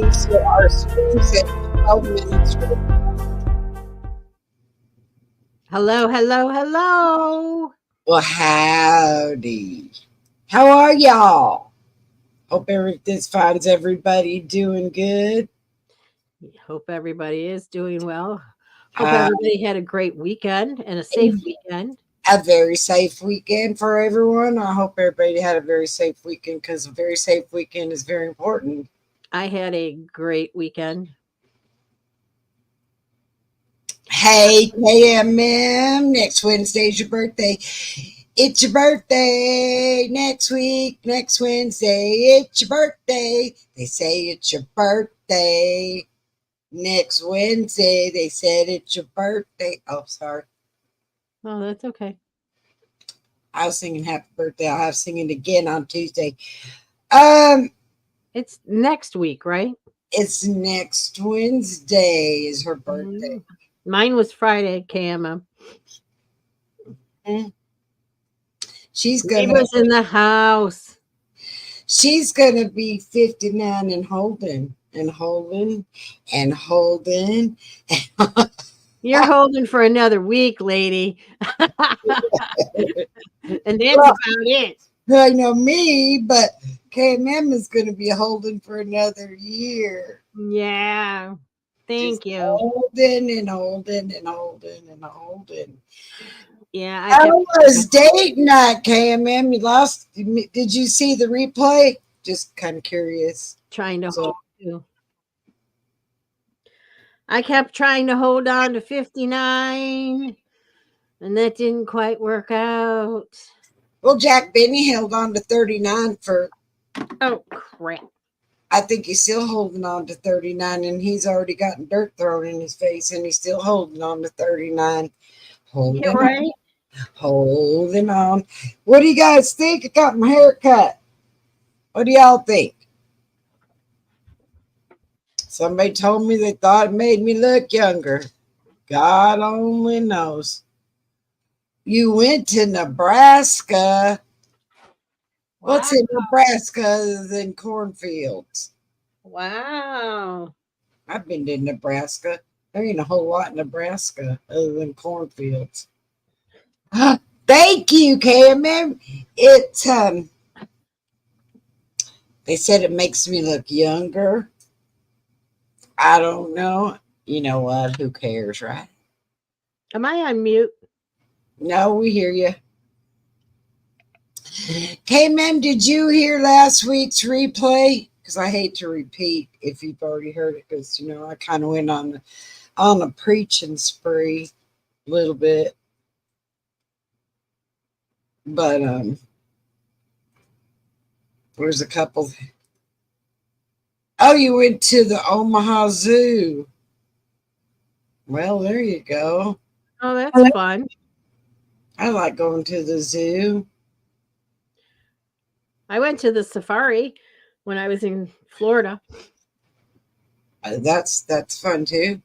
everybody. So our screen said 12 minutes. Hello, hello, hello. Well, howdy. How are y'all? Hope this finds everybody doing good. Hope everybody is doing well. Hope Uh, everybody had a great weekend and a safe weekend. a very safe weekend for everyone. I hope everybody had a very safe weekend because a very safe weekend is very important. I had a great weekend. Hey, KMM, next Wednesday's your birthday. It's your birthday next week, next Wednesday. It's your birthday. They say it's your birthday next Wednesday. They said it's your birthday. Oh, sorry. Oh, that's okay. I was singing happy birthday. I'll have singing again on Tuesday. Um, It's next week, right? it's next Wednesday is her birthday. Mine was Friday, KMM. She's Neighbors in the house. She's gonna be 59 and holding and holding and holding. You're holding for another week, lady. And that's about it. I know me, but KMM is going to be holding for another year. Yeah. Thank you. Holding and holding and holding and holding. Yeah. How was date night, KMM? You lost. Did you see the replay? Just kind of curious. Trying to hold you. I kept trying to hold on to 59, and that didn't quite work out. Well, Jack Benny held on to 39 for. Oh, crap. I think he's still holding on to 39, and he's already gotten dirt thrown in his face, and he's still holding on to 39. Holding on. Holding on. What do you guys think? I got my hair cut. What do y'all think? Somebody told me they thought it made me look younger. God only knows. You went to Nebraska. Wow. What's in Nebraska other than cornfields? Wow. I've been to Nebraska. There ain't a whole lot in Nebraska other than cornfields. Thank you, KMM. It they said it makes me look younger. I don't know. You know what? Who cares, right? Am I on mute? No, we hear you. KMM, did you hear last week's replay? Because I hate to repeat if you've already heard it, because I kind of went on a preaching spree a little bit. But there's a couple. Oh, you went to the Omaha Zoo. Well, there you go. Oh, that's fun. I like going to the zoo. I went to the safari when I was in Florida. That's fun too.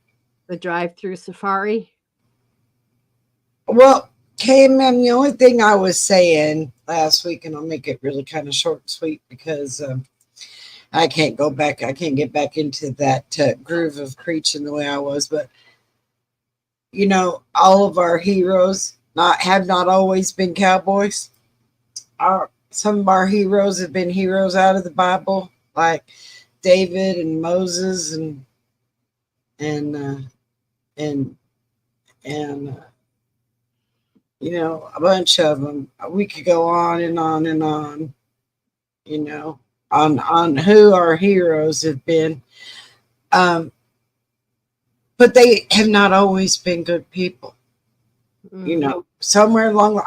The drive-through safari. Well, KMM, the only thing I was saying last week, and I'll make it really kind of short and sweet because I can't go back. I can't get back into that groove of preaching the way I was. But all of our heroes have not always been cowboys. Some of our heroes have been heroes out of the Bible, like David and Moses and a bunch of them. We could go on and on and on, on who our heroes have been. But they have not always been good people. Mm-hmm. Somewhere along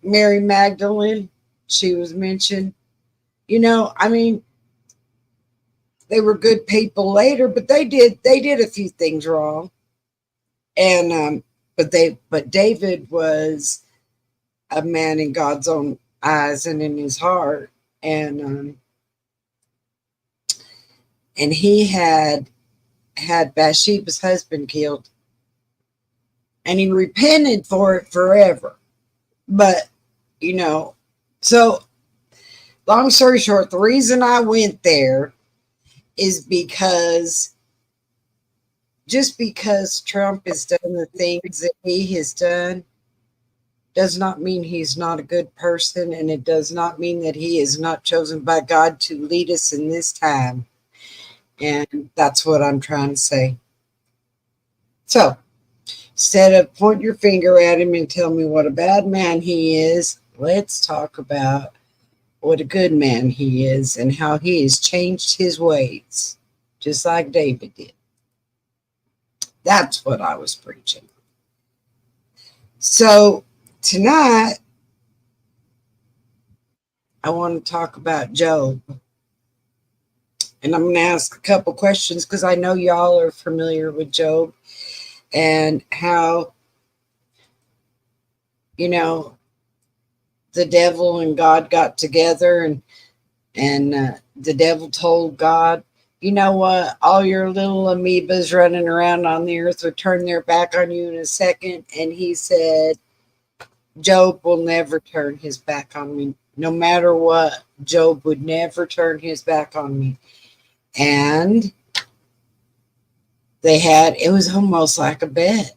Mary Magdalene, she was mentioned. I mean, they were good people later, but they did a few things wrong. And but David was a man in God's own eyes and in his heart, and he had Bathsheba's husband killed, and he repented for it forever. But so long story short, the reason I went there is because just because Trump has done the things that he has done does not mean he's not a good person, and it does not mean that he is not chosen by God to lead us in this time. And that's what I'm trying to say. So instead of point your finger at him and tell me what a bad man he is, let's talk about what a good man he is and how he has changed his ways, just like David did. That's what I was preaching. So tonight, I want to talk about Job. And I'm going to ask a couple questions because I know y'all are familiar with Job and how, you know, the devil and God got together, and the devil told God, you know what, all your little amoebas running around on the earth will turn their back on you in a second. And he said, Job will never turn his back on me. No matter what, Job would never turn his back on me. And it was almost like a bet,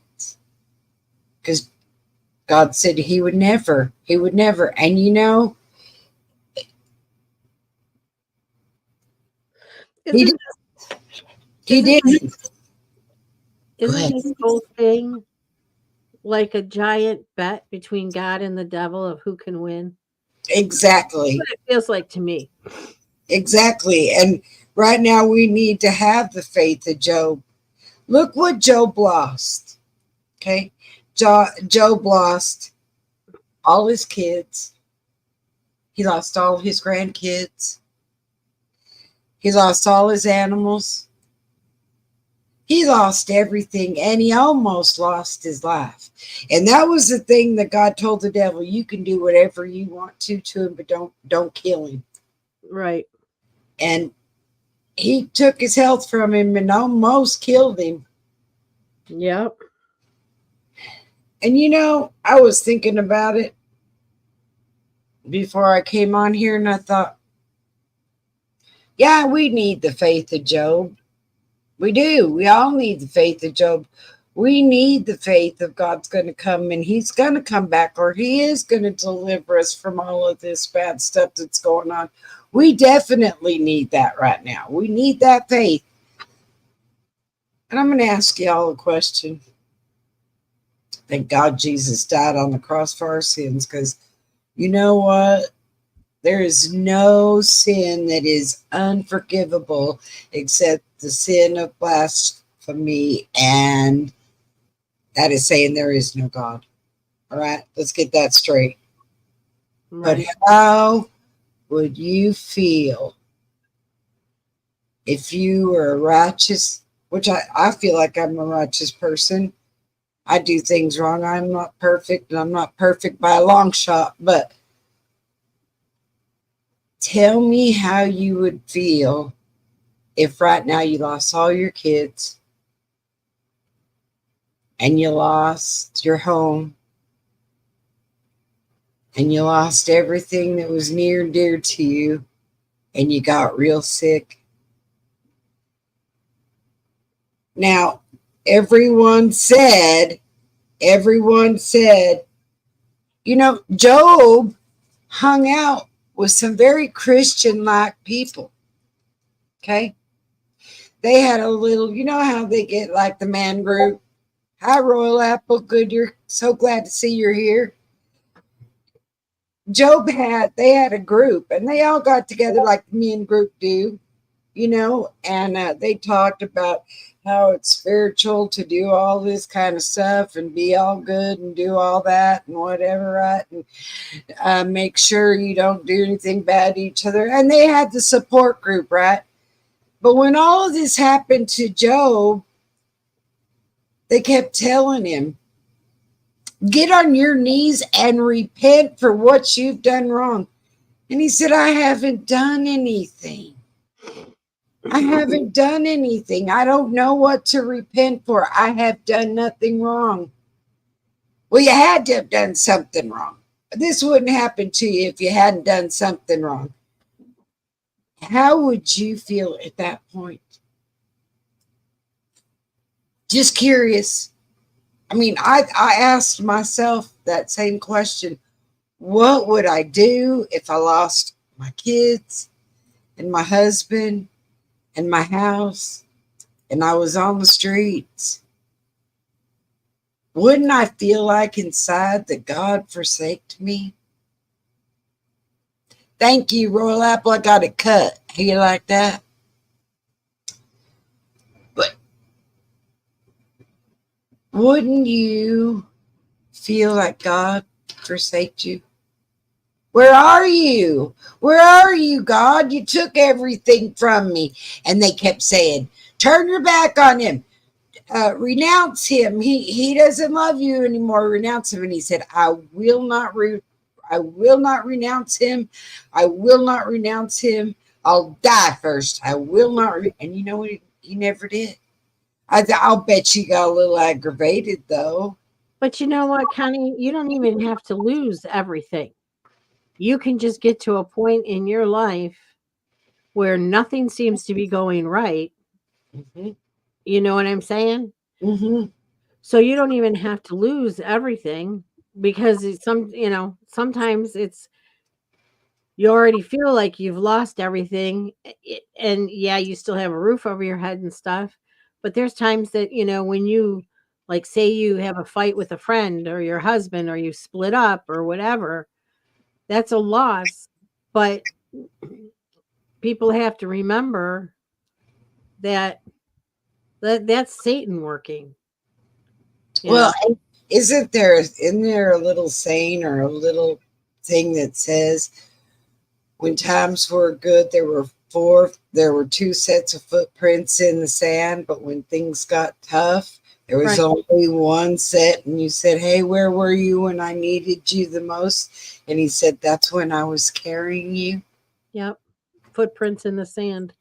because God said he would never. And he Isn't, did. He isn't, did. Go isn't ahead. this whole thing like a giant bet between God and the devil of who can win? That's Exactly. what it feels like to me. Exactly. And right now we need to have the faith of Job. Look what Job lost. Okay. Job lost all his kids. He lost all his grandkids. He lost all his animals. He lost everything, and he almost lost his life. And that was the thing that God told the devil, you can do whatever you want to him, but don't kill him. Right. And he took his health from him and almost killed him. Yep. And I was thinking about it before I came on here, and I thought, yeah, we need the faith of Job. We do. We all need the faith of Job. We need the faith of God's going to come, and he's going to come back, or he is going to deliver us from all of this bad stuff that's going on. We definitely need that right now. We need that faith. And I'm going to ask y'all a question. Thank God Jesus died on the cross for our sins, because you know what? There is no sin that is unforgivable except the sin of blasphemy, and that is saying there is no God. All right, let's get that straight. Right. But how would you feel if you were a righteous, which I feel like I'm a righteous person. I do things wrong. I'm not perfect, and I'm not perfect by a long shot, but tell me how you would feel if right now you lost all your kids and you lost your home and you lost everything that was near and dear to you and you got real sick. Now, everyone said, Job hung out with some very Christian-like people. Okay? They had a little, how they get like the man group. Hi, Royal Apple. Good. You're so glad to see you're here. They had a group, and they all got together like the men group do, and they talked about how it's spiritual to do all this kind of stuff and be all good and do all that and whatever, right? And make sure you don't do anything bad to each other. And they had the support group, right? But when all of this happened to Job, they kept telling him, get on your knees and repent for what you've done wrong. And he said, I haven't done anything. I haven't done anything. I don't know what to repent for. I have done nothing wrong. Well, you had to have done something wrong. This wouldn't happen to you if you hadn't done something wrong. how would you feel at that point? Just curious. I mean, I asked myself that same question. What would I do if I lost my kids and my husband and my house and I was on the streets? Wouldn't I feel like inside that God forsaked me? Thank you, Royal Apple. I got it cut. How you like that? But wouldn't you feel like God forsaked you? Where are you? Where are you, God? You took everything from me. And they kept saying, turn your back on him. Renounce him. He doesn't love you anymore. Renounce him. And he said, I will not renounce him. I will not renounce him. I'll die first. I will not. And you know what? He never did. I'll bet you got a little aggravated though. But you know what, Connie? You don't even have to lose everything. You can just get to a point in your life where nothing seems to be going right. Mm-hmm. You know what I'm saying? Mm-hmm. So you don't even have to lose everything because sometimes it's you already feel like you've lost everything and yeah, you still have a roof over your head and stuff. But there's times that, when you like say you have a fight with a friend or your husband or you split up or whatever, that's a loss. But people have to remember that that's Satan working, you Well, know. isn't there a little saying or a little thing that says when times were good, there were two sets of footprints in the sand, but when things got tough, there was Right. only one set. And you said, hey, where were you when I needed you the most? And he said, that's when I was carrying you. Yep. Footprints in the sand.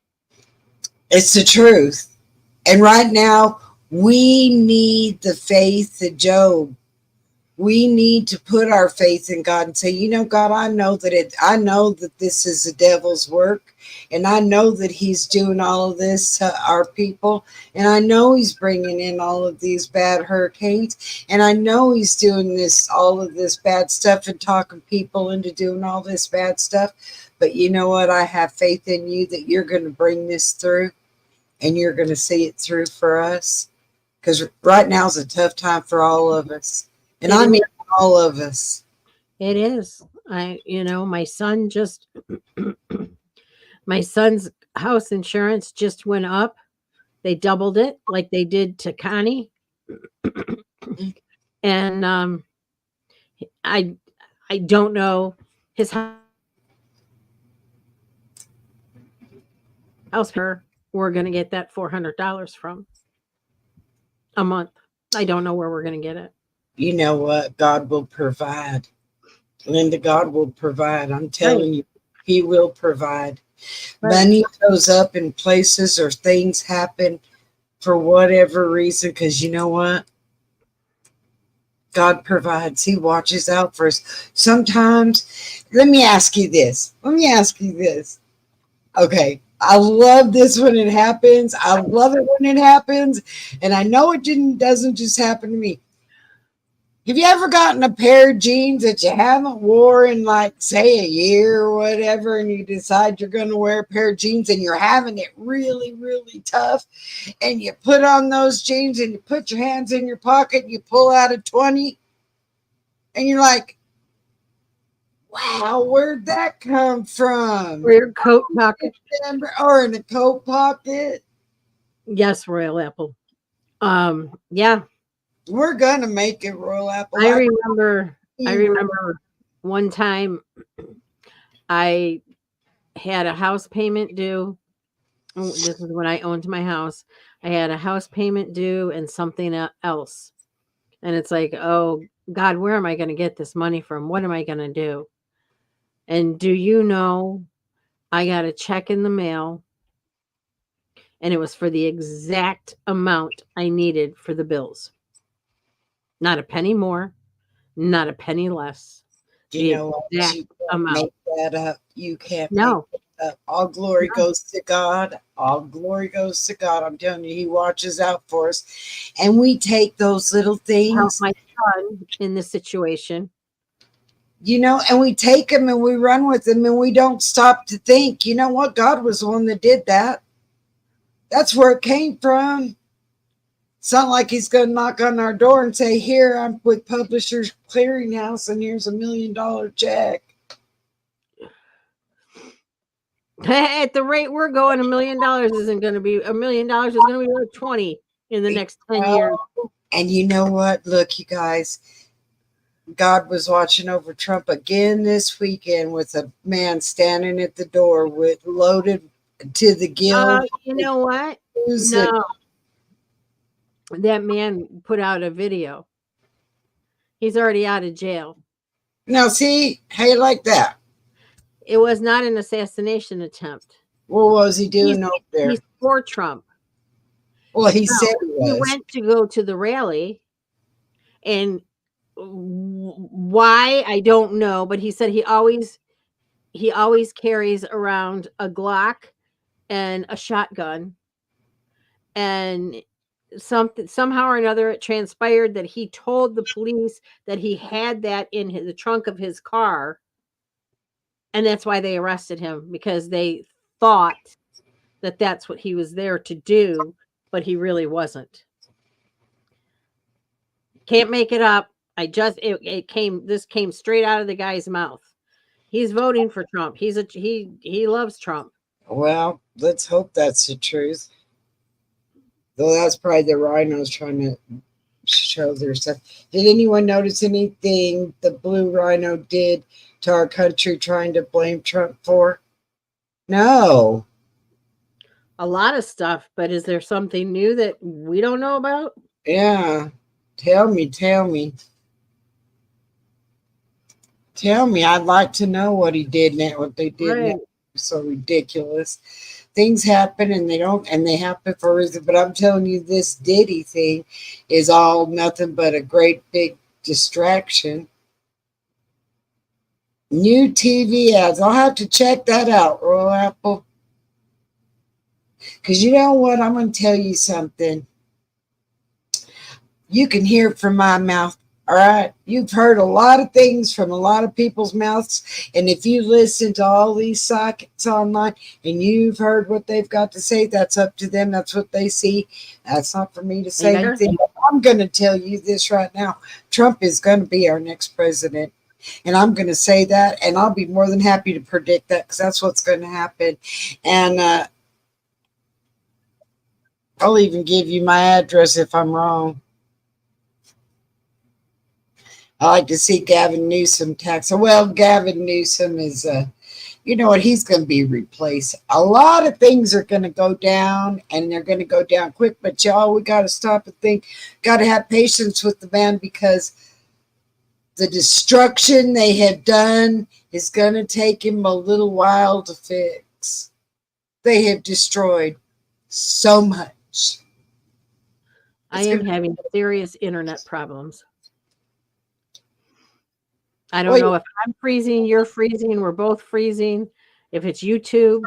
It's the truth. And right now, we need the faith of Job. We need to put our faith in God and say, God, I know that this is the devil's work, and I know that he's doing all of this to our people, and I know he's bringing in all of these bad hurricanes, and I know he's doing all of this bad stuff and talking people into doing all this bad stuff. But you know what? I have faith in you that you're going to bring this through, and you're going to see it through for us. Because right now is a tough time for all of us. And It I is. mean all of us. It is. My son just my son's house insurance just went up. They doubled it like they did to Connie. And I I don't know his house we're going to get that $400 from a month. I don't know where we're going to get it. You know what? God will provide. Linda, God will provide. I'm Right. telling you, He will provide. Right. Money goes up in places or things happen for whatever reason. Because you know what? God provides. He watches out for us. Sometimes, let me ask you this. Okay. I love this when it happens. I love it when it happens. And I know doesn't just happen to me. Have you ever gotten a pair of jeans that you haven't wore in like say a year or whatever, and you decide you're going to wear a pair of jeans and you're having it really, really tough, and you put on those jeans and you put your hands in your pocket and you pull out a 20 and you're like, wow, where'd that come from? Rear coat pocket. Or in a coat pocket. Yes, Royal Apple. Yeah, We're gonna make it, Royal Apple. I I remember I you remember one time I had a house payment due. This is when I owned my house. I had a house payment due and something else. And it's like, "Oh God, where am I going to get this money from? What am I going to do?" And do you know I got a check in the mail and it was for the exact amount I needed for the bills. Not a penny more, not a penny less. you The know what? exact You can't amount. make that up. You can't make No. it All glory goes to God. All glory goes to God. I'm telling you, He watches out for us. And we take those little Help things, my son in this situation. and we take them and we run with them and we don't stop to think, you know what? God was the one that did that. That's where it came from. It's not like He's going to knock on our door and say, here, I'm with Publishers Clearinghouse and here's $1 million check. At the rate we're going, $1 million isn't going to be $1 million is going to be worth 20 in the next 10 years. And you know what? Look, you guys, God was watching over Trump again this weekend with a man standing at the door with loaded to the gills. You know what? No, that man put out a video. He's already out of jail. Now, see, how you like that? It was not an assassination attempt. What was he doing over there? He's for Trump. Well, he said he was. He went to go to the rally, and why I don't know, but he said he always carries around a Glock and a shotgun, and somehow or another it transpired that he told the police that he had that in the trunk of his car, and that's why they arrested him, because they thought that that's what he was there to do, but he really wasn't. Can't make it up. This came straight out of the guy's mouth. He's voting for Trump. He loves Trump. Well, let's hope that's the truth. Though that's probably the rhinos trying to show their stuff. Did anyone notice anything the blue rhino did to our country trying to blame Trump for? No. A lot of stuff, but is there something new that we don't know about? Yeah. Tell me. I'd like to know what he did and what they did. Right. So ridiculous. Things happen and they happen for a reason. But I'm telling you, this Diddy thing is all nothing but a great big distraction. New TV ads. I'll have to check that out, Royal Apple. Because you know what? I'm going to tell you something. You can hear it from my mouth. All right. You've heard a lot of things from a lot of people's mouths. And if you listen to all these sockets online and you've heard what they've got to say, that's up to them. That's what they see. That's not for me to say anything. I'm going to tell you this right now. Trump is going to be our next president. And I'm going to say that. And I'll be more than happy to predict that because that's what's going to happen. And I'll even give you my address if I'm wrong. I like to see Gavin Newsom tax. Well, Gavin Newsom is, you know what, he's going to be replaced. A lot of things are going to go down, and they're going to go down quick. But y'all, we got to stop and think. Got to have patience with the man because the destruction they have done is going to take him a little while to fix. They have destroyed so much. I am having serious internet problems. I don't know if I'm freezing, you're freezing, we're both freezing. If it's YouTube,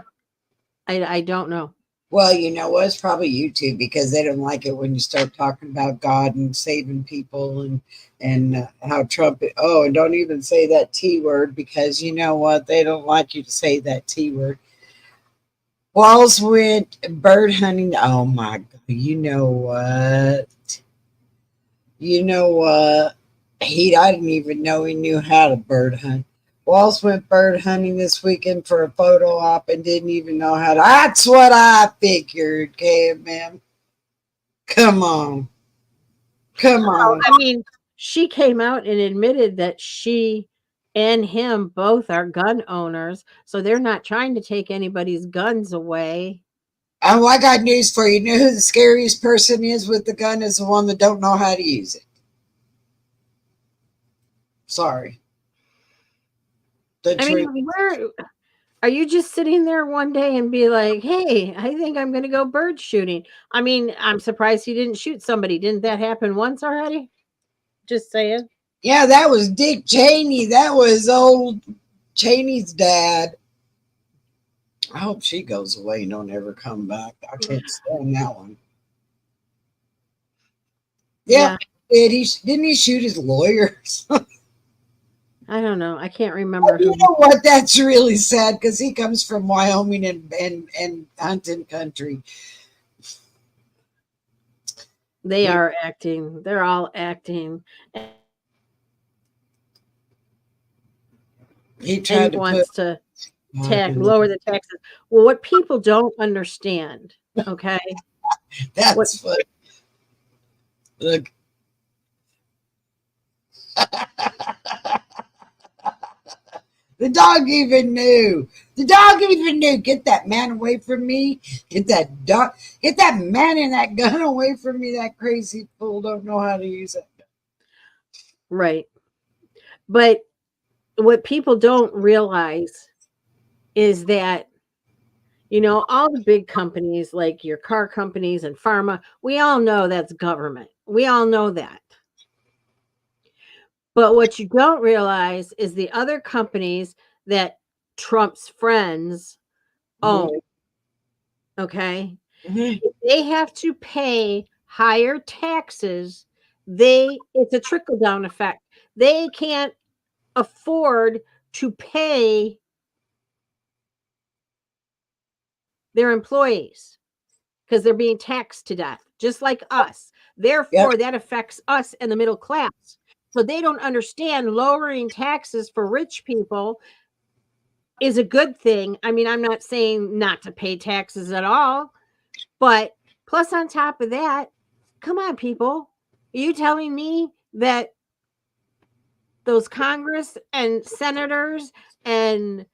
I don't know. Well, you know what? It's probably YouTube because they don't like it when you start talking about God and saving people and how Trump. Oh, and don't even say that T word because you know what? They don't like you to say that T word. Walls went bird hunting. Oh my God! You know what? I didn't even know he knew how to bird hunt. Walls went bird hunting this weekend for a photo op and didn't even know how to. That's what I figured, KMM. Come on. I mean, she came out and admitted that she and him both are gun owners, so they're not trying to take anybody's guns away. Oh, I got news for you. You know who the scariest person is with the gun is the one that don't know how to use it. Sorry. Mean, are you just sitting there one day and be like, hey, I think I'm going to go bird shooting? I mean, I'm surprised he didn't shoot somebody. Didn't that happen once already? Just saying. Yeah, that was Dick Cheney. That was old Cheney's dad. I hope she goes away and don't ever come back. I can't stand that one. Yep. Yeah, Didn't he shoot his lawyers? I don't know. I can't remember You who know what? That's really sad because he comes from Wyoming and hunting country. they He are acting. They're all acting. And he tried and to put wants to oh, lower the taxes. Well, what people don't understand, okay? What that's what look. The dog even knew. The dog even knew. Get that man away from me. Get that dog. Get that man and that gun away from me. That crazy fool don't know how to use it. right. But what people don't realize is that all the big companies like your car companies and pharma, we all know that's government. We all know that. But what you don't realize is the other companies that Trump's friends Mhm, own, okay? mhm. If they have to pay higher taxes, it's a trickle down effect. They can't afford to pay their employees because they're being taxed to death, just like us. Yep. Therefore, that affects us and the middle class. So they don't understand lowering taxes for rich people is a good thing. I mean, I'm not saying not to pay taxes at all, but plus on top of that, come on, people. Are you telling me that those Congress and senators and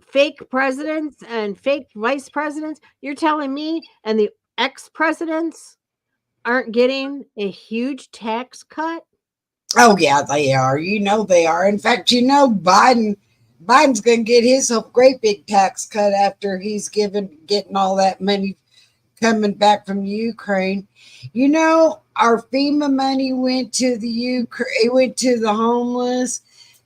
fake presidents and fake vice presidents, you're telling me, and the ex presidents aren't getting a huge tax cut? Oh yeah, they are. You know they are. In fact, Biden's going to get his a great big tax cut after he's getting all that money coming back from Ukraine. You know, our FEMA money went to the Ukraine. It went to the homeless,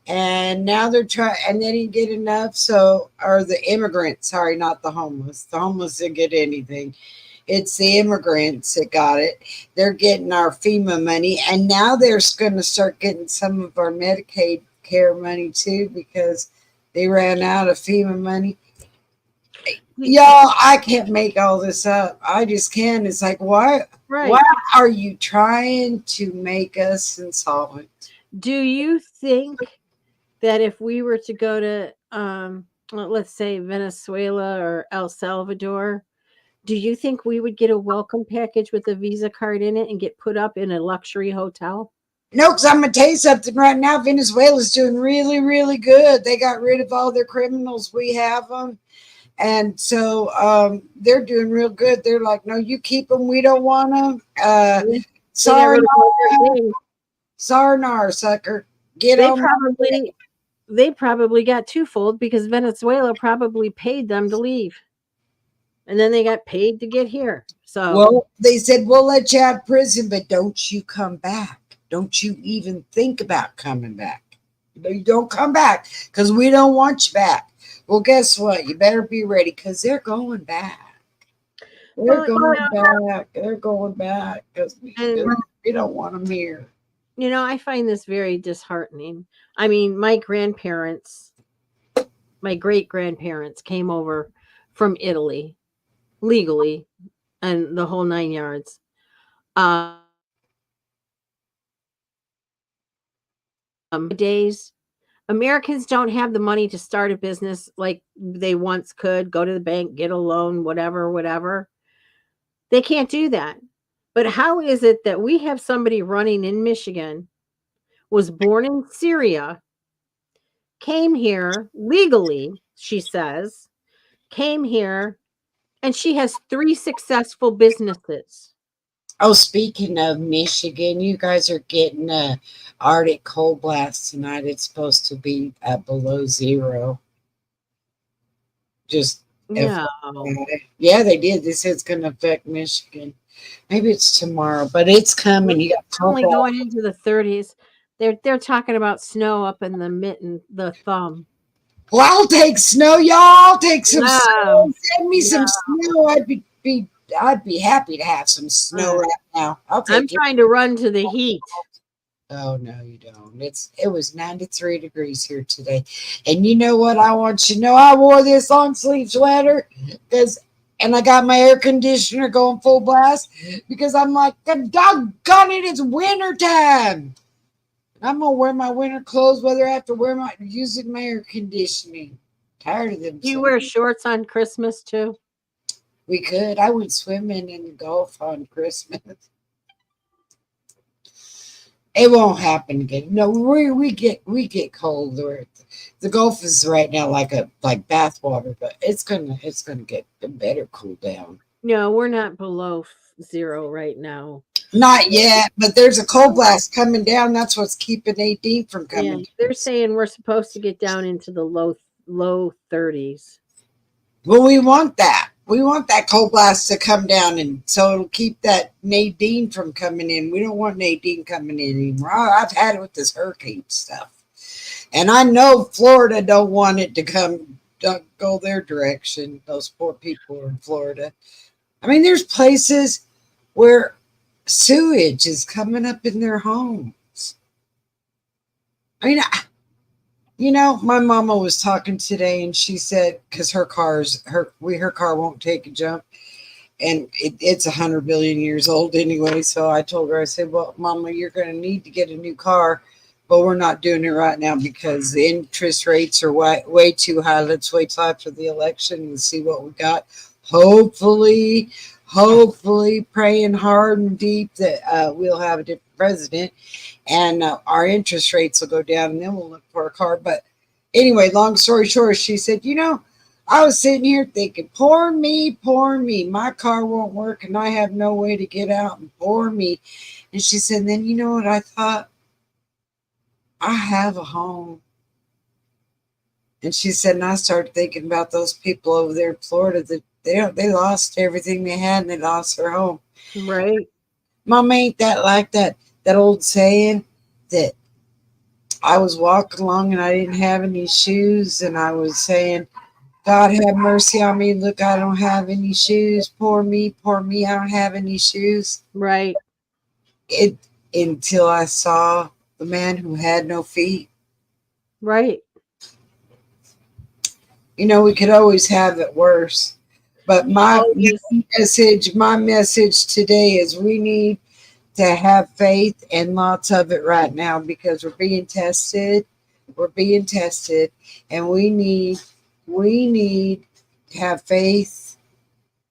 and now they're trying, and they didn't get enough. So, or the immigrants. Sorry, not the homeless. The homeless didn't get anything. It's the immigrants that got it. They're getting our FEMA money, and now they're going to start getting some of our Medicaid care money too because they ran out of FEMA money. Y'all, I can't make all this up. I just can't. It's like, why Right. are you trying to make us insolvent? Do you think that if we were to go to, let's say Venezuela or El Salvador, do you think we would get a welcome package with a Visa card in it and get put up in a luxury hotel? No, because I'm gonna tell you something right now. Venezuela's doing really, really good. They got rid of all their criminals. We have them, and so they're doing real good. They're like, no, you keep them. We don't want them. Yeah, they got rid of all Sarnar, their gangs. Sarnar, sucker, get They on my probably way. they probably got twofold because Venezuela probably paid them to leave, and then they got paid to get here. So, Well, they said we'll let you out of prison, but don't you come back. Don't you even think about coming back. You don't come back because we don't want you back. Well, guess what? You better be ready because they're going back. They're well, going back. They're going back because and we don't want them here. I find this very disheartening. I mean, my great grandparents came over from Italy legally and the whole 9 yards. Nowadays, Americans don't have the money to start a business like they once could, go to the bank, get a loan, whatever, whatever. They can't do that. But how is it that we have somebody running in Michigan, was born in Syria, came here legally, she says, came here, and she has 3 successful businesses. Oh, speaking of Michigan, you guys are getting a Arctic cold blast tonight. It's supposed to be below zero. Just No. FYI. Yeah, they did. They said it's going to affect Michigan. Maybe it's tomorrow, but it's coming. You got It's only football. going into the 30s. They're talking about snow up in the mitten, the thumb. Well, I'll take snow, y'all. I'll take some No, snow. Send me no. some snow. I'd be happy to have some snow Uh, right now. I'll I'm take it. trying to run to the heat. Oh no, you don't. It was 93 degrees here today. And you know what I want you to know? I wore this long sleeve sweater because and I got my air conditioner going full blast because I'm like, doggone it, it's winter time. I'm gonna wear my winter clothes whether I have to wear my using my air conditioning. Tired of them Do you so. wear shorts on Christmas too? We could. I went swimming in the Gulf on Christmas. It won't happen again. No, we get cold. The Gulf is right now like bath water, but it's gonna get better cool down. No, we're not below 0 right now. Not yet, but there's a cold blast coming down. That's what's keeping Nadine from Yeah, coming they're down. saying we're supposed to get down into the low 30s. Well, we want that. We want that cold blast to come down, and so it'll keep that Nadine from coming in. We don't want Nadine coming in anymore. I've had it with this hurricane stuff. And I know Florida don't want it to don't go their direction. Those poor people in Florida. I mean, there's places where sewage is coming up in their homes. I mean, my mama was talking today, and she said because her car won't take a jump, and it's 100 billion years old anyway. So I told her, I said, "Well, Mama, you're going to need to get a new car, but we're not doing it right now because the interest rates are way too high. Let's wait till after the election and see what we got. Hopefully, hopefully, praying hard and deep that we'll have a different president and our interest rates will go down, and then we'll look for a car." But anyway, long story short, she said, I was sitting here thinking, poor me, poor me. My car won't work and I have no way to get out, and poor me. And she said, then you know what I thought? I have a home. And she said, and I started thinking about those people over there in Florida that they lost everything they had and they lost their home. Right, Mom, ain't that like that old saying that I was walking along and I didn't have any shoes and I was saying, God have mercy on me. Look, I don't have any shoes. Poor me, I don't have any shoes. right, It until I saw the man who had no feet. right. We could always have it worse. But my Always. message today is we need to have faith and lots of it right now because we're being tested. We're being tested, and we need to have faith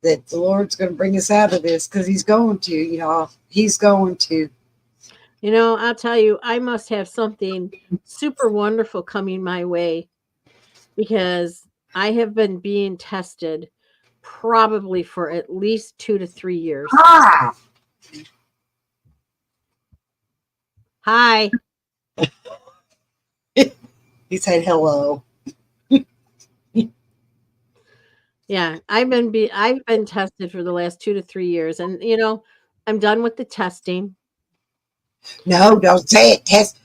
that the Lord's going to bring us out of this because He's going to. He's going to. I'll tell you, I must have something super wonderful coming my way because I have been being tested probably for at least 2 to 3 years. Ah, Hi. he said hello. Yeah, I've been tested for the last 2 to 3 years, and I'm done with the testing. No, don't say it, Tess.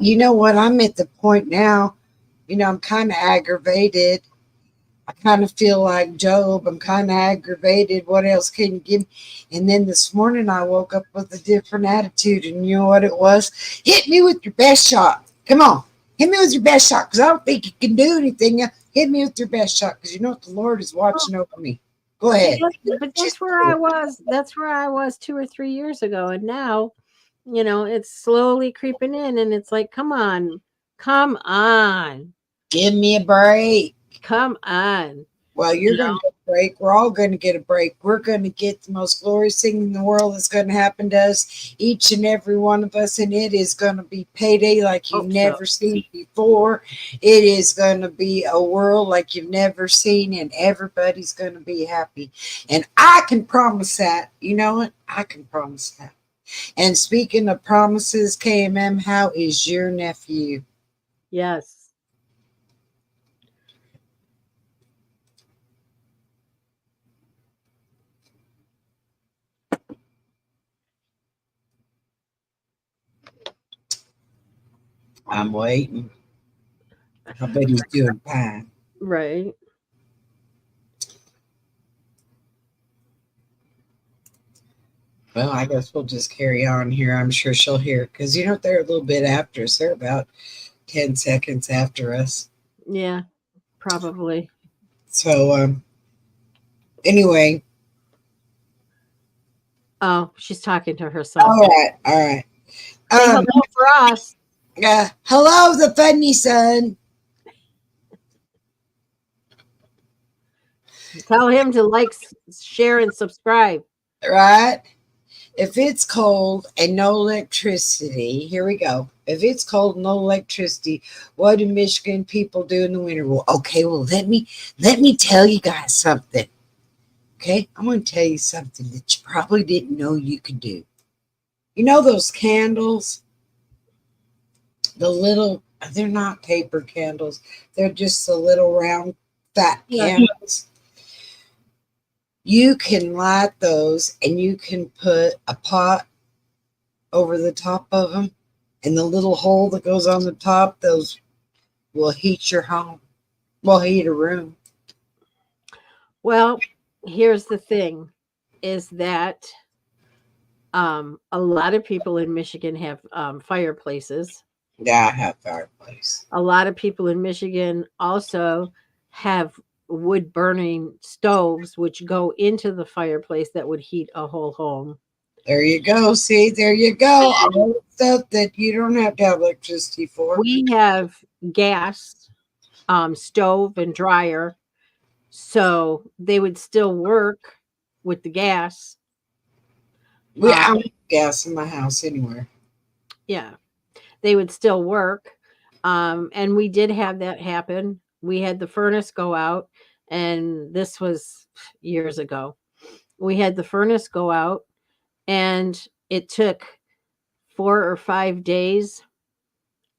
You know what? I'm at the point now. I'm kind of aggravated. I kind of feel like Job. I'm kind of aggravated. What else can you give me? And then this morning I woke up with a different attitude. And you know what it was? Hit me with your best shot. Come on. Hit me with your best shot because I don't think you can do anything. Hit me with your best shot because you know what? The Lord is watching over me. Go But ahead. but Just that's where I was. That's where I was 2 or 3 years ago, and now, it's slowly creeping in, and it's like, come on, give me a break. come on. Well, you're going to get a break. We're all going to get a break. We're going to get the most glorious thing in the world that's going to happen to us, each and every one of us. And it is going to be payday like you've Hope so. never seen before. It is going to be a world like you've never seen, and everybody's going to be happy. And I can promise that. You know what? I can promise that. And speaking of promises, KMM, how is your nephew? Yes. I'm waiting. I bet he's doing fine. Right. Well, I guess we'll just carry on here. I'm sure she'll hear because they're a little bit after us. They're about 10 seconds after us. Yeah, probably. So anyway, Oh, she's talking to herself. all right. Say hello for us. Hello, the funny son. Tell him to like, share, and subscribe. Right? If it's cold and no electricity, here we go. If it's cold and no electricity, what do Michigan people do in the winter? Well, okay, well let me tell you guys something. Okay, I'm going to tell you something that you probably didn't know you could do. You know those candles, the little, they're not paper candles. They're just the little round fat candles. You can light those and you can put a pot over the top of them, and the little hole that goes on the top, those will heat your home. Will heat a room. Well, here's the thing, is that a lot of people in Michigan have fireplaces. Yeah, I have fireplace. A lot of people in Michigan also have wood burning stoves, which go into the fireplace that would heat a whole home. There you go. See, there you go. All the stuff that you don't have to have electricity for. We have gas, stove, and dryer, so they would still work with the gas. I don't have gas in my house anywhere. Yeah, they would still work. And we did have that happen. We had the furnace go out, and this was years ago. We had the furnace go out, and it took 4 or 5 days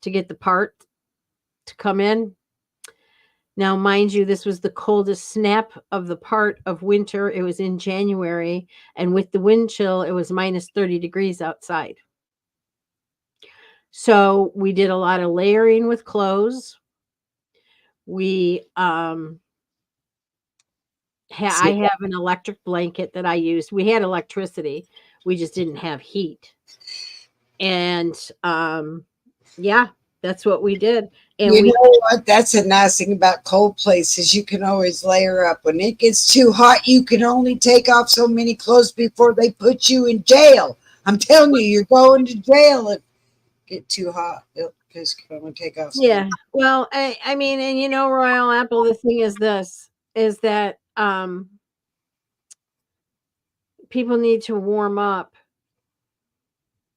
to get the part to come in. Now, mind you, this was the coldest snap of the part of winter. It was in January, and with the wind chill, it was minus 30 degrees outside. So we did a lot of layering with clothes. We I have an electric blanket that I used. We had electricity. We just didn't have heat. And yeah, that's what we did. And you know what? That's a nice thing about cold places. You can always layer up. When it gets too hot, you can only take off so many clothes before they put you in jail. I'm telling you, you're going to jail if it get too hot. Because you can only take off. Yeah. Well, I mean, and Royal Apple, the thing is that people need to warm up.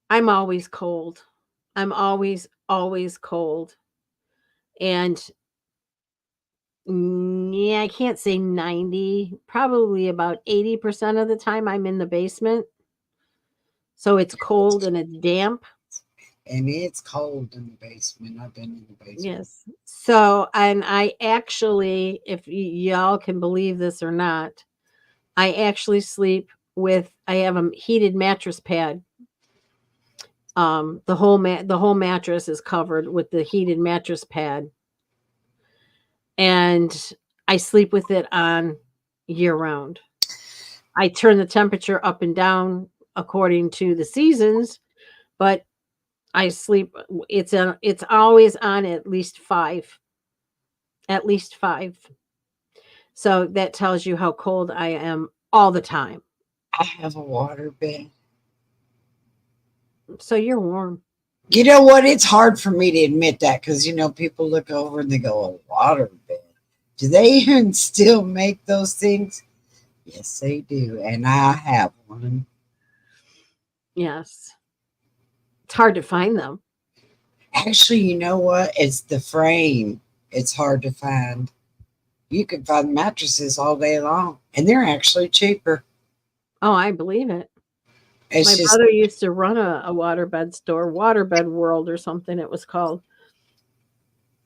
I'm always cold. I'm always cold. And yeah, I can't say 90, probably about 80% of the time I'm in the basement. So it's cold and it's damp. And it's cold in the basement. I've been in the basement. Yes. So, and I actually, if y'all can believe this or not, I actually sleep I have a heated mattress pad. The whole mattress is covered with the heated mattress pad. And I sleep with it on year round. I turn the temperature up and down according to the seasons, but I sleep it's always on at least 5. At least 5. So that tells you how cold I am all the time. I have a water bed. So you're warm. You know what? It's hard for me to admit that because, people look over and they go, a water bed. Do they even still make those things? Yes, they do. And I have one. Yes. It's hard to find them. Actually, you know what? It's the frame. It's hard to find. You can find mattresses all day long, and they're actually cheaper. Oh, I believe it. My brother used to run a waterbed store, Waterbed World or something it was called.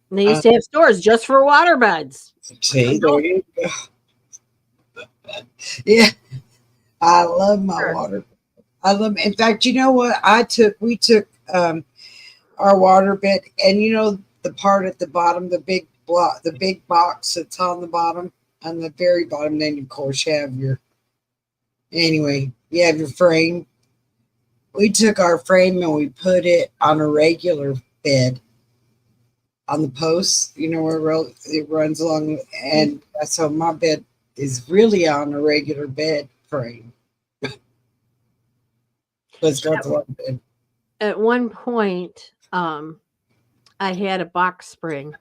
And they used to have stores just for waterbeds. See, there you go. Yeah, I love my water. I love. In fact, you know what? We took our waterbed, and the part at the bottom, the big block, the big box that's on the bottom, on the very bottom. Then of course you have your you have your frame. We took our frame and we put it on a regular bed on the posts, where it runs along, and so my bed is really on a regular bed frame. But it's got the one bed. At one point, I had a box spring.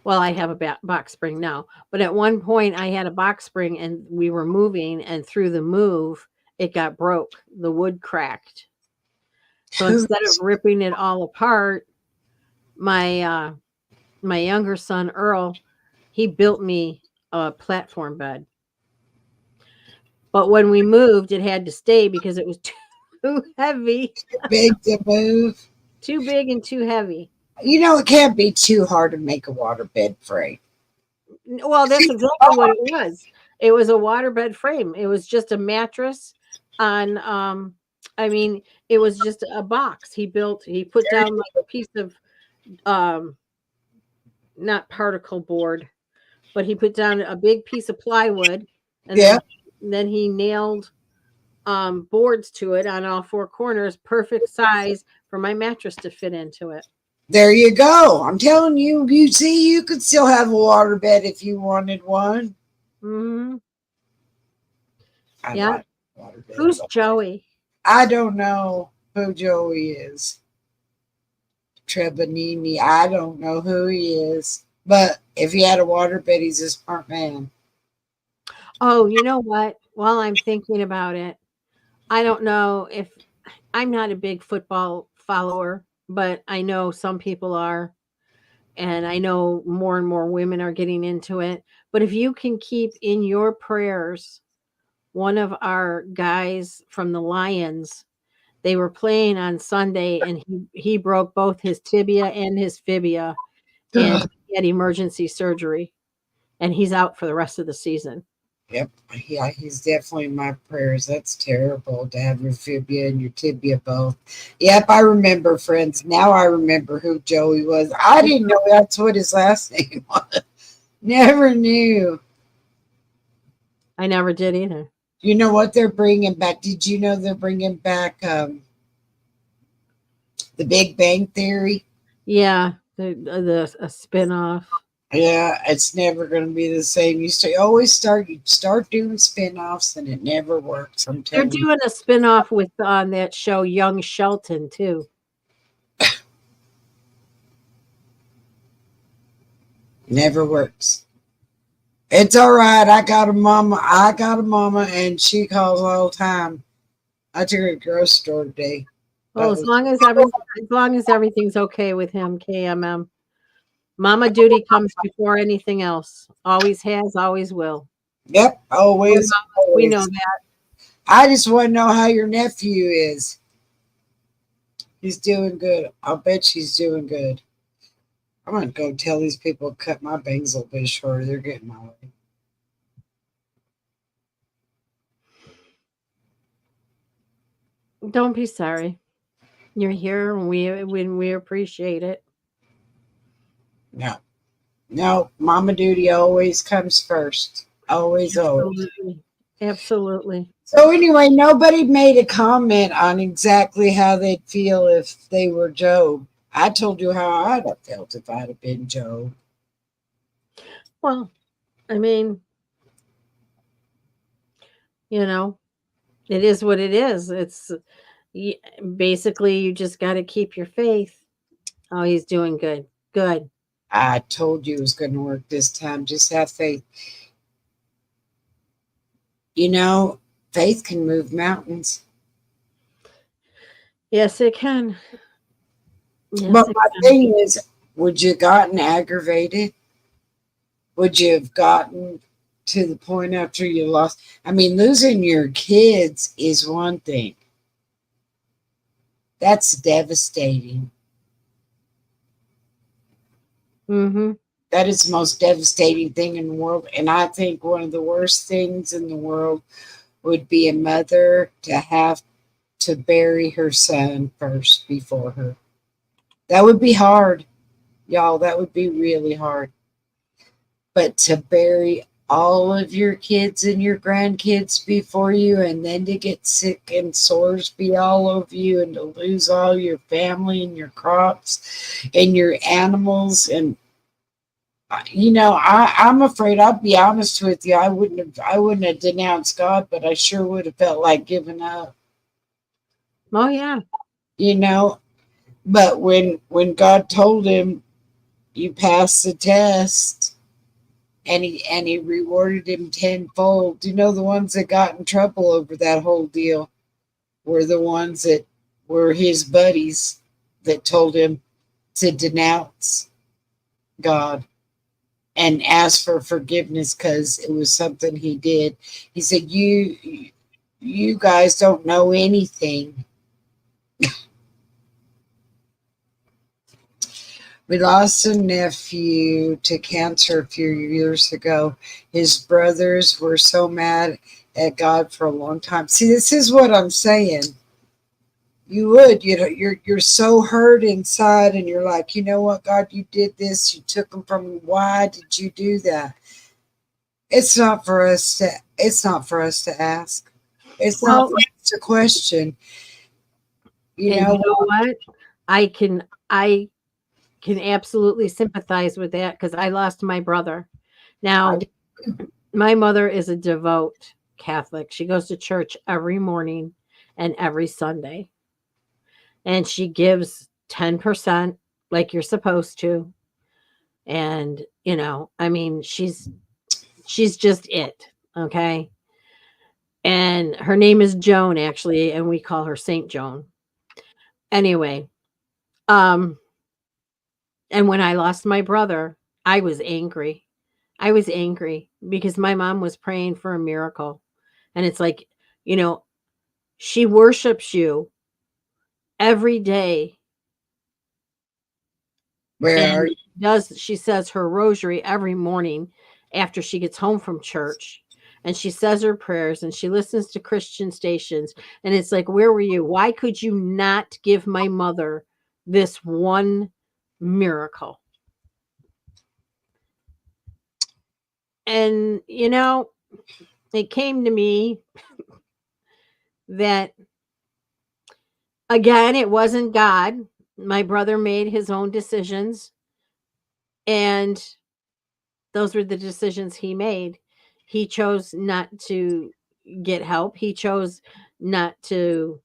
Well, I have a box spring now, but at one point I had a box spring and we were moving, and through the move, it got broke. The wood cracked. So instead of ripping it all apart, my my younger son Earl, he built me a platform bed. But when we moved, it had to stay because it was too heavy, Big to move. too big and too heavy. It can't be too hard to make a waterbed frame. Well, that's exactly what it was. It was a waterbed frame. It was just a mattress on I mean, it was just a box. He put down like a piece of um not particle board, but he put down a big piece of plywood, and Yeah, then he nailed boards to it on all four corners, perfect size for my mattress to fit into it. there you go. I'm telling you, you see, you could still have a waterbed if you wanted one. Hmm. I Yeah. like waterbeds. Who's Joey? I don't know who Joey is. Trebanini. I don't know who he is. But if he had a waterbed, he's a smart man. Oh, you know what? While I'm thinking about it, I don't know if I'm not a big football follower, but I know some people are, and I know more and more women are getting into it. But if you can keep in your prayers one of our guys from the Lions, they were playing on Sunday and he broke both his tibia and his fibia, and he had emergency surgery, and he's out for the rest of the season. Yep. Yeah, he's definitely in my prayers. That's terrible to have your fibia and your tibia both. Yep, I remember, friends. Now I remember who Joey was. I didn't know that's what his last name was. Never knew. I never did either. You know what they're bringing back? Did you know they're bringing back the Big Bang Theory? Yeah, the a spinoff. Yeah, it's never going to be the same. You start doing spin-offs and it never works. I'm They're telling you, doing a spinoff with on that show Young Shelton too. never works. It's all right. I got a mama. And she calls all the time. I took her to the grocery store today. Well, as long as everything's okay with him, KMM. Mama duty comes before anything else. Always has, always will. Yep, always, We know always. that. I just want to know how your nephew is. He's doing good. I'll bet she's doing good. I'm gonna go tell these people to cut my bangs a little bit shorter. They're getting my way. Don't be sorry. You're here and we appreciate it. No, no, mama duty always comes first. Always, always. Absolutely. Absolutely. So anyway, nobody made a comment on exactly how they'd feel if they were Job. I told you how I'd have felt if I'd have been Job. Well, I mean, you know, it is what it is. Basically you just got to keep your faith. Oh, he's doing good. Good. I told you it was going to work this time. Just have faith. Faith can move mountains. Yes, it can. Yes, But it my can. thing is, would you have gotten aggravated? Would you have gotten to the point after you lost? I mean, losing your kids is one thing. That's devastating. Mm-hmm. That is the most devastating thing in the world. And I think one of the worst things in the world would be a mother to have to bury her son first before her. That would be hard. Y'all, that would be really hard. But to bury all of your kids and your grandkids before you, and then to get sick and sores be all over you, and to lose all your family and your crops and your animals, and I'm afraid. I'll be honest with you. I wouldn't have denounced God, but I sure would have felt like giving up. Oh yeah. You know, but when God told him, you passed the test, and he rewarded him tenfold. The ones that got in trouble over that whole deal were the ones that were his buddies that told him to denounce God and ask for forgiveness because it was something he did. He said, you guys don't know anything. We lost a nephew to cancer a few years ago. His brothers were so mad at God for a long time. See, this is what I'm saying. You're so hurt inside, and you're like, you know what, God, you did this. You took them from me. Why did you do that? It's not for us to. It's not for us to ask. It's not Well, for us to question. You and know you know what? I can absolutely sympathize with that because I lost my brother. I Now, my mother is a devout Catholic. She goes to church every morning and every Sunday, and she gives 10% like you're supposed to. And, I mean, she's just it, okay? And her name is Joan actually, and we call her Saint Joan. Anyway, um and when I lost my brother, I was angry. I was angry because my mom was praying for a miracle. And it's like, you know, she worships you every day where are and you? she says her rosary every morning after she gets home from church. And she says her prayers and she listens to Christian stations. And it's like, where were you? Why could you not give my mother this one miracle? And, it came to me that, again, it wasn't God. My brother made his own decisions, and those were the decisions he made. He chose not to get help. He chose not to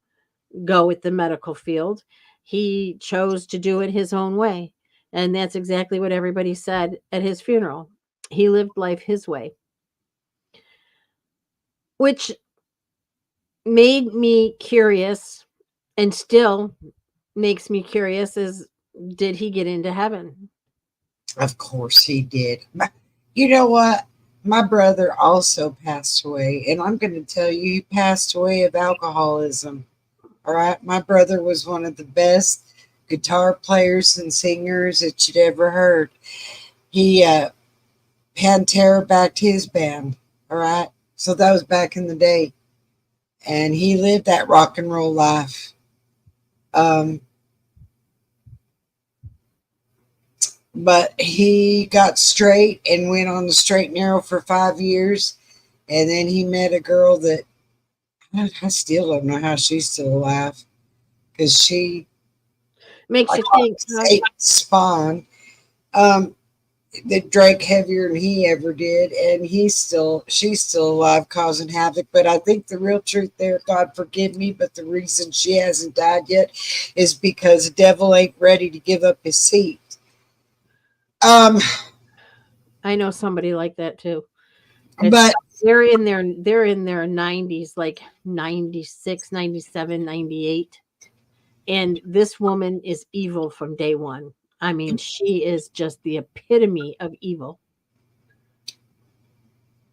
go with the medical field. He chose to do it his own way. And that's exactly what everybody said at his funeral. He lived life his way, which made me curious and still makes me curious is, did he get into heaven? Of course he did. You know what? My brother also passed away, and I'm going to tell you, he passed away of alcoholism. All right. My brother was one of the best guitar players and singers that you'd ever heard. He Pantera backed his band. All right. So that was back in the day. And he lived that rock and roll life. Um, but he got straight and went on the straight and narrow for 5 years. And then he met a girl that I still don't know how she's still alive because she, Makes I you call think, it huh? Satan's spawn. Um, that drank heavier than he ever did, and she's still alive causing havoc. But I think the real truth there, God forgive me, but the reason she hasn't died yet is because the devil ain't ready to give up his seat. Um, I know somebody like that too. It's but they're in their 90s, like 96, 97, 98. And this woman is evil from day one. I mean, she is just the epitome of evil.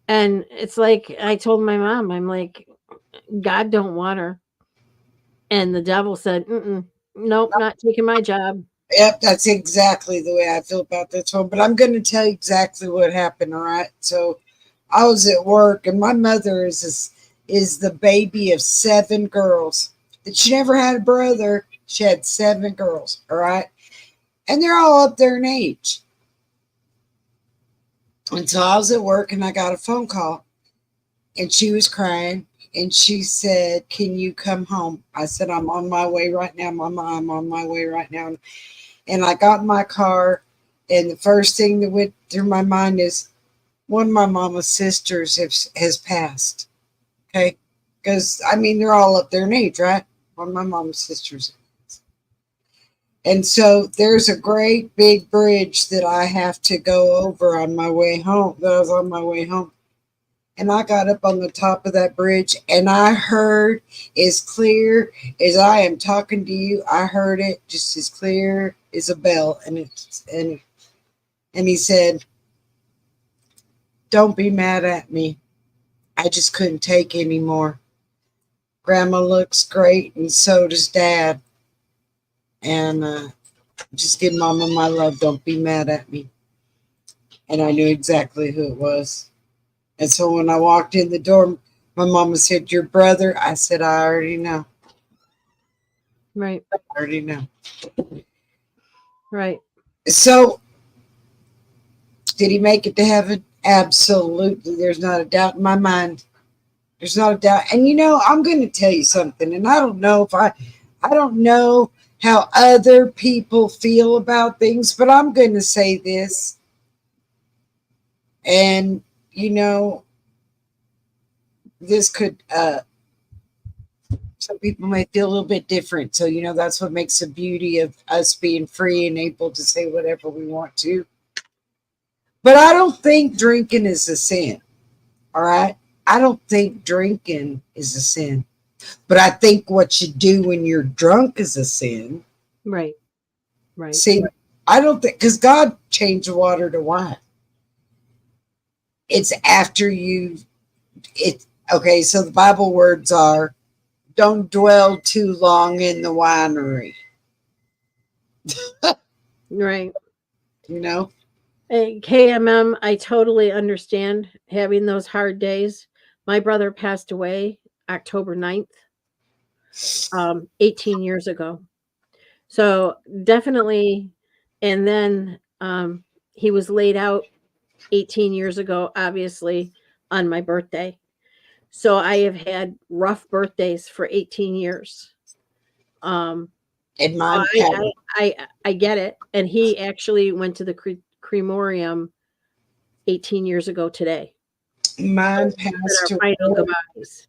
And it's like I told my mom, I'm like, God don't want her. And the devil said, mm-mm, nope, not taking my job. yep, that's exactly the way I feel about this one. But I'm going to tell you exactly what happened. All right, so I was at work, and my mother is the baby of 7 girls. That she never had a brother. She had 7 girls. All right. and they're all up there in age. And so I was at work and I got a phone call and she was crying and she said, "Can you come home?" I said, "I'm on my way right now, Mama. I'm on my way right now." And I got in my car, and the first thing that went through my mind is one of my mama's sisters has passed. Okay. Because, I mean, they're all up there in age, right? One of my mama's sisters. And so there's a great big bridge that I have to go over on my way home. That I was on my way home. And I got up on the top of that bridge and I heard as clear as I am talking to you, I heard it just as clear as a bell. And he said, "Don't be mad at me. I just couldn't take anymore. Grandma looks great and so does Dad. And just give Mama my love. Don't be mad at me." And I knew exactly who it was. And so when I walked in the door, my mama said, "Your brother?" I said, "I already know. Right. I already know." Right. So did he make it to heaven? Absolutely. There's not a doubt in my mind. There's not a doubt. And I'm going to tell you something. And I don't know how other people feel about things, but I'm going to say this. And, this could, some people may feel a little bit different. So, that's what makes the beauty of us being free and able to say whatever we want to. But I don't think drinking is a sin. All right. I don't think drinking is a sin. But I think what you do when you're drunk is a sin. Right. Right. See, I don't think, because God changed water to wine. It's after okay, so the Bible words are, "Don't dwell too long in the winery." Right. You know? KMM, I totally understand having those hard days. My brother passed away October 9th, 18 years ago. So definitely, and then he was laid out 18 years ago, obviously, on my birthday. So I have had rough birthdays for 18 years. Um, And so mine I, passed. I get it. And he actually went to the cremorium 18 years ago today. Mine At our passed final away. goodbyes.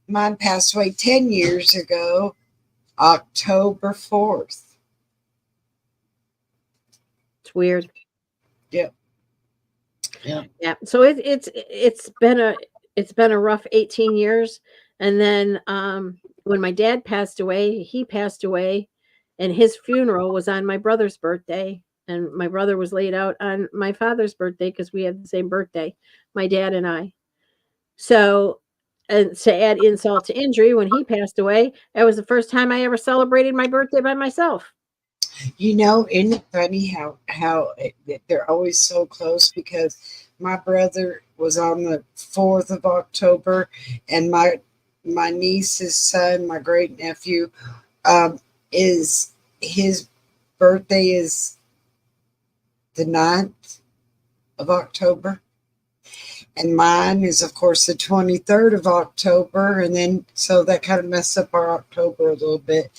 Mine passed away 10 years ago, October 4th. It's weird. Yep. Yep. Yeah. So it's been a rough 18 years. And then when my dad passed away, he passed away and his funeral was on my brother's birthday. And my brother was laid out on my father's birthday because we had the same birthday, my dad and I. So, and to add insult to injury, when he passed away, that was the first time I ever celebrated my birthday by myself. Isn't it funny they're always so close? Because my brother was on the 4th of October, and my niece's son, my great nephew, is his birthday is the 9th of October. And mine is, of course, the 23rd of October. And then, so that kind of messed up our October a little bit.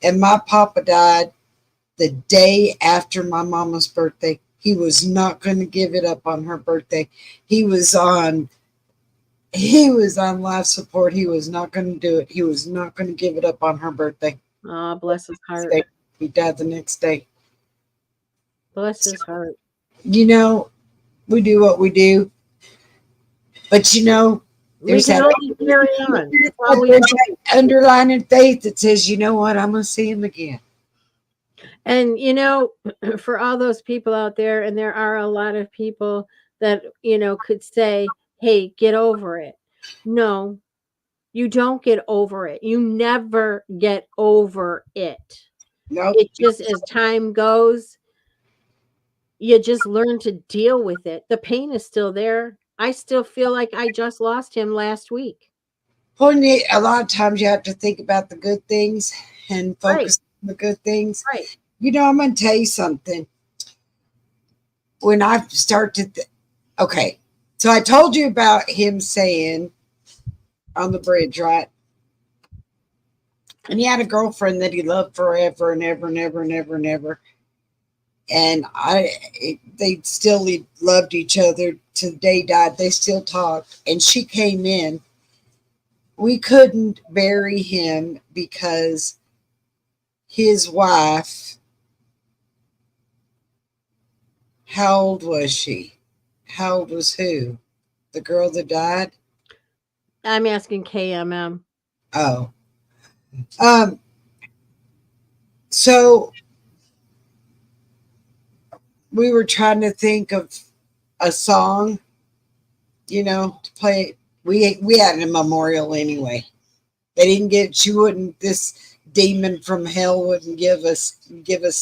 And my papa died the day after my mama's birthday. He was not going to give it up on her birthday. He was on life support. He was not going to do it. He was not going to give it up on her birthday. Ah, bless his heart. He died the next day. Bless his heart. We do what we do. But We can only carry on. That's all we there's that underlying faith that says, "You know what? I'm going to see him again." And for all those people out there, and there are a lot of people that could say, "Hey, get over it." No, you don't get over it. You never get over it. Nope. It just, as time goes, you just learn to deal with it. The pain is still there. I still feel like I just lost him last week. A lot of times you have to think about the good things and Right, focus on the good things. right. I'm going to tell you something. When I start to, okay, so I told you about him saying on the bridge, right? And he had a girlfriend that he loved forever and ever and ever and ever and ever. And they still loved each other till the day died. They still talked. And she came in. We couldn't bury him because his wife, how old was she? How old was who? The girl that died? I'm asking KMM. Oh. Um, so we were trying to think of a song, to play. We had a memorial anyway. They didn't get. She wouldn't. This demon from hell wouldn't give us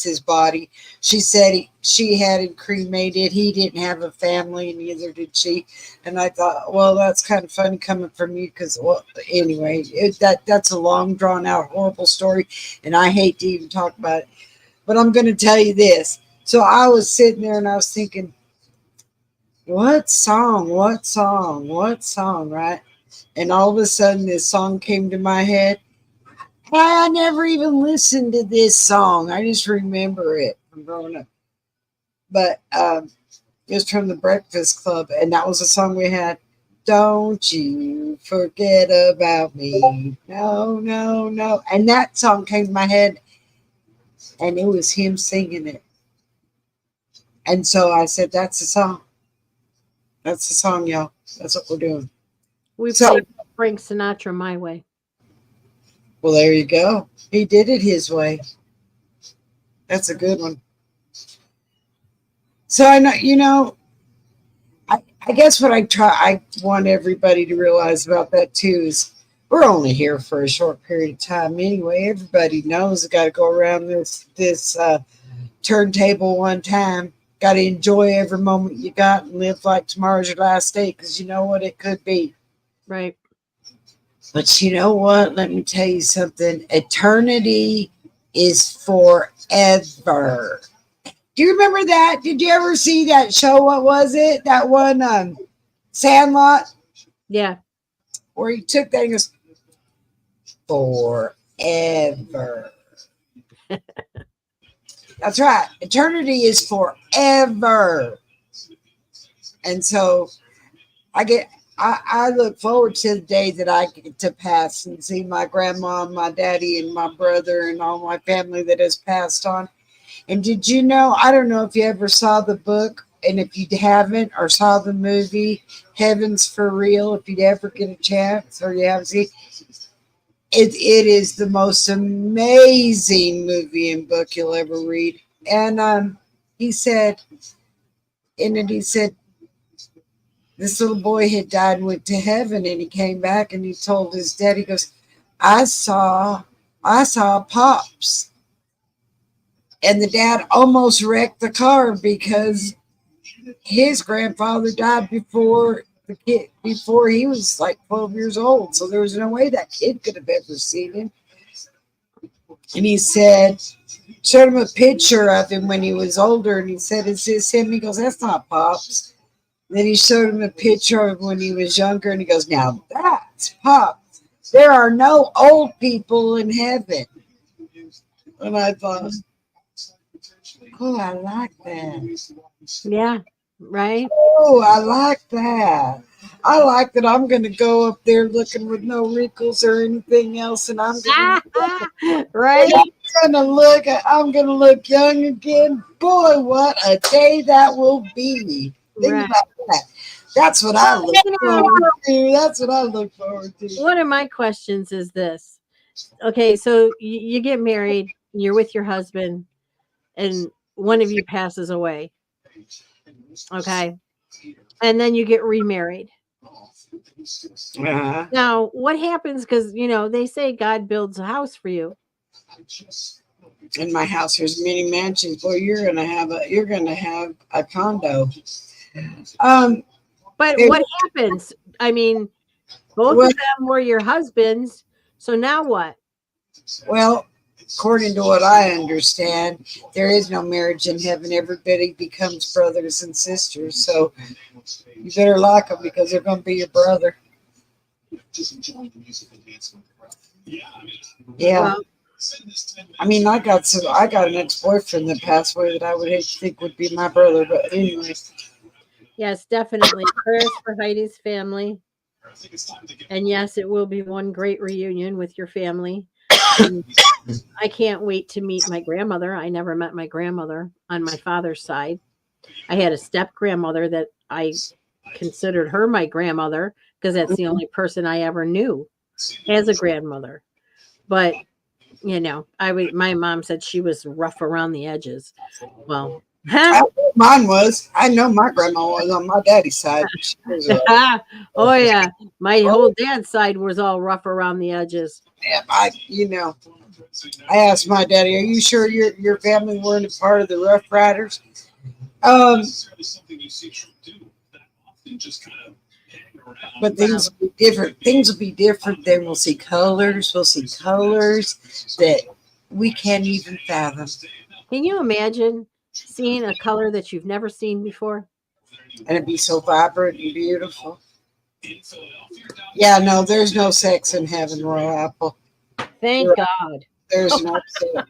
his body. She said she had him cremated. He didn't have a family, and neither did she. And I thought, well, that's kind of funny coming from you, because, well, anyway, that's a long, drawn out, horrible story, and I hate to even talk about it. But I'm going to tell you this. So I was sitting there and I was thinking, what song? What song? What song? Right? And all of a sudden, this song came to my head. I never even listened to this song. I just remember it from growing up. But it was from the Breakfast Club, and that was a song we had. Don't you forget about me. No, no, no. And that song came to my head, and it was him singing it. And so I said, that's the song. That's the song, y'all. That's what we're doing. We So, played Frank Sinatra My Way. well, there you go. He did it his way. That's a good one. So I know, I guess what I want everybody to realize about that too is we're only here for a short period of time anyway. Everybody knows got to go around this turntable one time. Got to enjoy every moment you got and live like tomorrow's your last day, because you know what it could be. Right. But you know what? Let me tell you something. Eternity is forever. Do you remember that? Did you ever see that show? What was it? That one, Sandlot, Yeah. where he took that and goes, forever. That's right. Eternity is forever. And so I look forward to the day that I get to pass and see my grandma and my daddy and my brother and all my family that has passed on. And did you know, I don't know if you ever saw the book, and if you haven't, or saw the movie, Heaven's for Real, if you'd ever get a chance or you haven't seen it is the most amazing movie and book you'll ever read. And he said, he said, this little boy had died and went to heaven, and he came back and he told his dad, he goes, I saw Pops. And the dad almost wrecked the car because his grandfather died before he was like 12 years old. So there was no way that kid could have ever seen him. And he said, showed him a picture of him when he was older, and he said, is this him? He goes, that's not Pops. Then he showed him a picture of when he was younger, and he goes, now that's Pops. There are no old people in heaven. And I thought, oh, I like that. Yeah. Right. Oh, I like that. I like that I'm going to go up there looking with no wrinkles or anything else, and Right. I'm gonna look young again. Boy, what a day that will be. Think Right. about that. That's what I look You know, forward to. That's what I look forward to. one of my questions is this. Okay, so you get married, you're with your husband, and one of you passes away. Okay. And then you get remarried. Uh-huh. Now, what happens? Because, they say God builds a house for you. In my house, there's many mansions. Boy, you're gonna have a condo. Um, But it- what happens? I mean, both well, of them were your husbands. So now what? well, according to what I understand, there is no marriage in heaven. Everybody becomes brothers and sisters. So you better like them because they're going to be your brother. Yeah. Well, I mean, I got an ex-boyfriend that passed away that I would hate to think would be my brother, but anyway. yes, definitely. Prayers for Heidi's family. And yes, it will be one great reunion with your family. And I can't wait to meet my grandmother. I never met my grandmother on my father's side. I had a step grandmother that I considered her my grandmother because that's the only person I ever knew as a grandmother. But my mom said she was rough around the edges. Well, huh? Mine was. I know my grandma was on my daddy's side. She was, Oh yeah, my whole dad's side was all rough around the edges. yeah, I asked my daddy, "Are you sure your family weren't a part of the Rough Riders?" Um, but things will be different. Things will be different. Then we'll see colors. We'll see colors that we can't even fathom, Can you imagine seeing a color that you've never seen before? and it'd be so vibrant and beautiful. Yeah, no, there's no sex in heaven, Royal Apple. Thank God. There's no sex.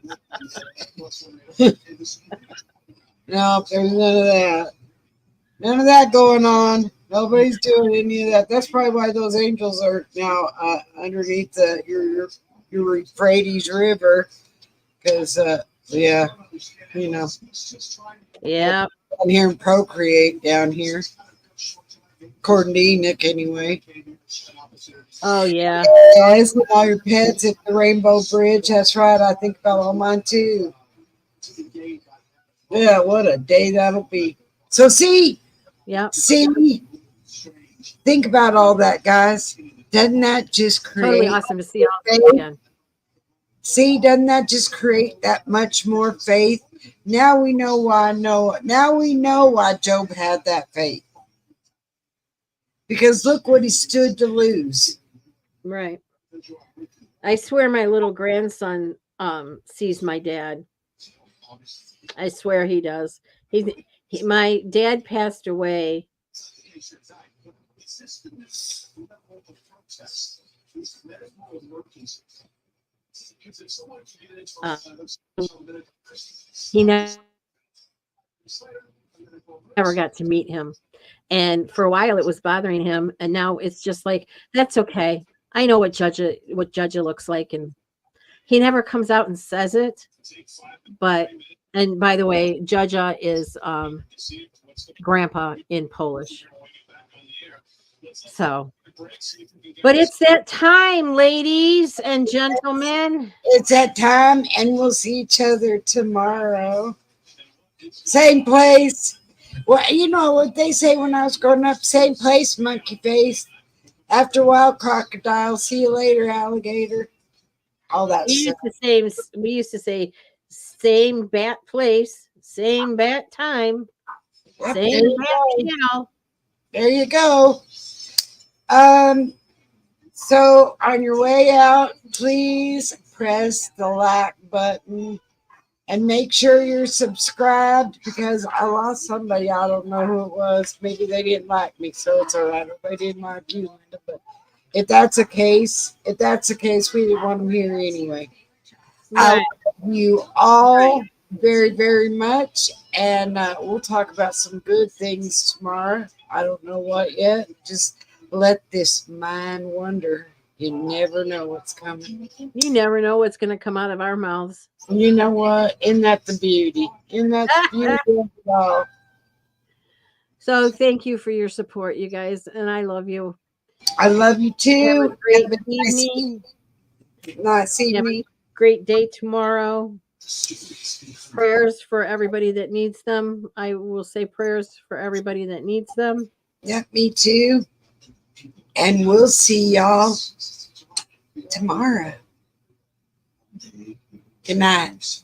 No, there's none of that. None of that going on. Nobody's doing any of that. That's probably why those angels are now underneath your Euphrates River. Because yeah, you know, Yeah. down here and procreate down here, according to Enoch, anyway. Oh yeah. Yeah, isn't all your pets at the Rainbow Bridge? That's right. I think about all mine too. Yeah, what a day that'll be. So see, Yep. think about all that, guys. Doesn't that just Totally create awesome to see all this faith? again. See, doesn't that just create that much more faith? Now we know why Noah. Now we know why Job had that faith. Because look what he stood to lose. Right. I swear my little grandson sees my dad. I swear he does. My dad passed away. Uh, he never got to meet him. And for a while it was bothering him. And now it's just like, that's okay. I know what Judge looks like. And he never comes out and says it. But and by the way, Judge is grandpa in Polish. So but it's that time, ladies and gentlemen. It's that time, and we'll see each other tomorrow. Same place. Well, you know what they say when I was growing up? Same place, monkey face. After a while, crocodile. See you later, alligator. All that We stuff. used to say same bat place, same bat time, Yep, there same you bat go. channel. There you go. Um, so on your way out, please press the like button and make sure you're subscribed because I lost somebody. I don't know who it was. Maybe they didn't like me, so it's all right. If they didn't like you, Linda, but if that's the case, we didn't want them here anyway. I Right. love you all very, very much, and we'll talk about some good things tomorrow. I don't know what yet. Just let this mind wander. You never know what's coming. You never know what's going to come out of our mouths. And you know what? Isn't that the beauty? Isn't that the beauty of it all? So thank you for your support, you guys, and I love you. I love you Have a too. great Have a evening. nice Have evening. a great day tomorrow. Prayers for everybody that needs them. I will say prayers for everybody that needs them. Yeah, me too. And we'll see y'all tomorrow. Good night.